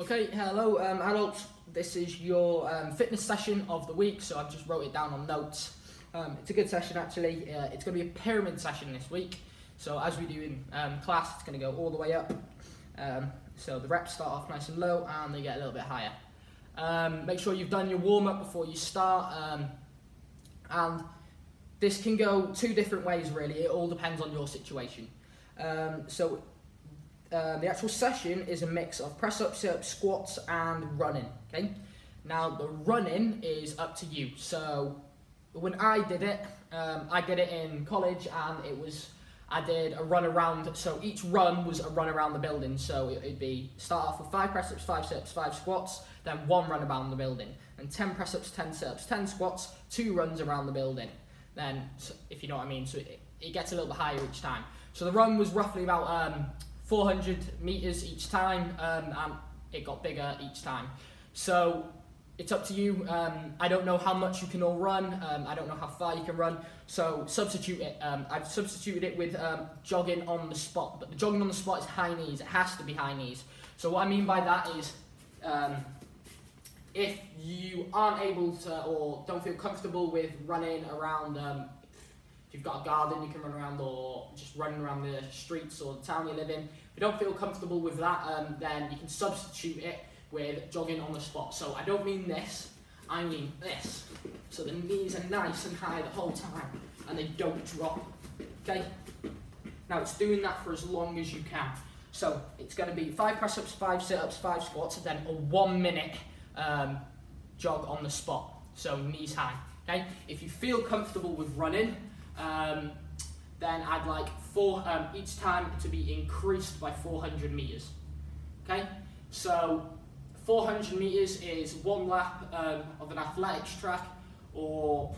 Okay, hello adults, this is your fitness session of the week, so I've just wrote it down on notes. It's a good session actually. It's going to be a pyramid session this week, so as we do in class, it's going to go all the way up. So the reps start off nice and low and they get a little bit higher. Make sure you've done your warm-up before you start, and this can go two different ways really. It all depends on your situation. The actual session is a mix of press-ups, sit-ups, squats and running, okay? Now the running is up to you. So when I did it in college and I did a run around, so each run was a run around the building. So it'd be start off with 5 press-ups, 5 sit-ups, 5 squats, then 1 run around the building, and 10 press-ups, 10 sit-ups, 10 squats, 2 runs around the building. Then, if you know what I mean, so it gets a little bit higher each time. So the run was roughly about 400 meters each time, and it got bigger each time. So it's up to you. I don't know how much you can all run. I don't know how far you can run. So substitute it. I've substituted it with jogging on the spot. But the jogging on the spot is high knees. It has to be high knees. So what I mean by that is, if you aren't able to or don't feel comfortable with running around, if you've got a garden you can run around, or just running around the streets or the town you live in, if you don't feel comfortable with that, then you can substitute it with jogging on the spot. So I don't mean this, I mean this. So the knees are nice and high the whole time and they don't drop, okay? Now it's doing that for as long as you can. So it's going to be 5 press-ups, 5 sit-ups, 5 squats, and then a 1 minute jog on the spot, so knees high, okay? If you feel comfortable with running, then I'd like each time to be increased by 400 meters, okay? So 400 meters is 1 lap of an athletics track, or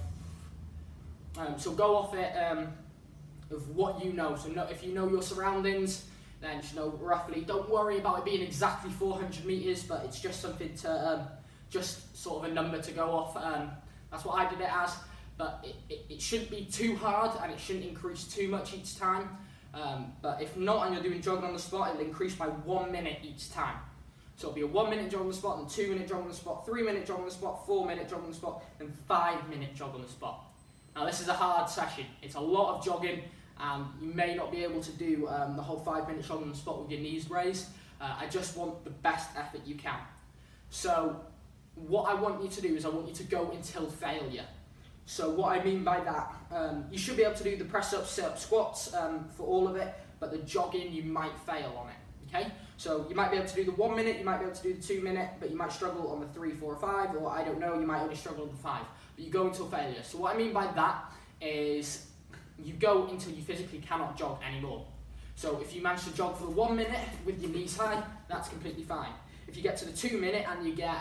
so go off it of what you know. So if you know your surroundings, then just know roughly. Don't worry about it being exactly 400 meters, but it's just something to just sort of a number to go off. That's what I did it as. But it shouldn't be too hard and it shouldn't increase too much each time. But if not, and you're doing jogging on the spot, it'll increase by 1 minute each time. So it'll be a 1 minute jog on the spot, and 2 minute jog on the spot, 3 minute jog on the spot, 4 minute jog on the spot, and 5 minute jog on the spot. Now this is a hard session. It's a lot of jogging, and you may not be able to do the whole 5 minute jog on the spot with your knees raised. I just want the best effort you can. So what I want you to do is I want you to go until failure. So what I mean by that, you should be able to do the press-ups, sit-ups, squats for all of it, but the jogging you might fail on it, okay? So you might be able to do the 1 minute, you might be able to do the 2 minute, but you might struggle on the 3, 4, 5, or I don't know, you might only struggle on the 5, but you go until failure. So what I mean by that is you go until you physically cannot jog anymore. So if you manage to jog for the 1 minute with your knees high, that's completely fine. If you get to the 2 minute and you get,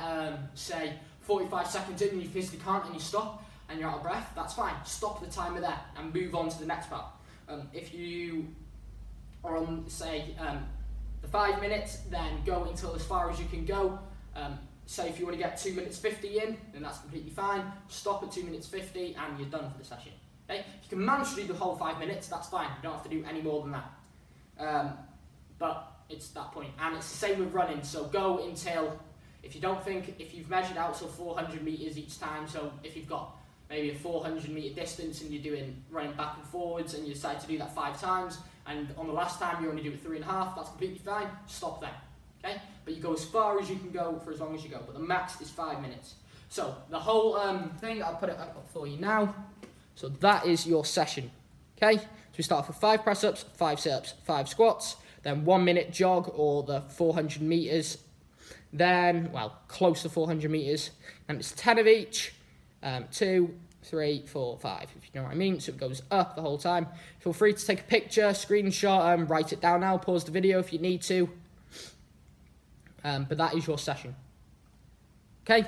say, 45 seconds in and you physically can't and you stop, and you're out of breath, that's fine. Stop the timer there and move on to the next part. If you are on, say, the 5 minutes, then go until as far as you can go. Say if you want to get 2 minutes 50 in, then that's completely fine. Stop at 2 minutes 50 and you're done for the session. Okay? If you can manage to do the whole 5 minutes, that's fine. You don't have to do any more than that. But it's that point. And it's the same with running. So go until, if you've measured out so 400 meters each time, so if you've got maybe a 400 meter distance and you're running back and forwards and you decide to do that 5 times, and on the last time you only do it 3.5, that's completely fine. Stop there, okay? But you go as far as you can go for as long as you go, but the max is 5 minutes. So the whole thing, I'll put it up for you now. So that is your session, okay? So we start off with 5 press-ups, 5 sit-ups, 5 squats, then 1 minute jog, or the 400 meters, then, well, close to 400 meters, and it's 10 of each. 2, 3, 4, 5, if you know what I mean. So it goes up the whole time. Feel free to take a picture, screenshot, write it down now, pause the video if you need to. But that is your session. Okay?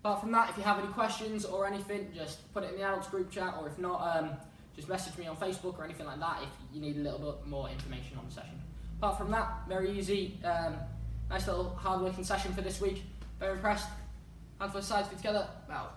Apart from that, if you have any questions or anything, just put it in the adults group chat, or if not, just message me on Facebook or anything like that if you need a little bit more information on the session. Apart from that, very easy, nice little hard-working session for this week. Very impressed. Hands both sides, feet together. Wow.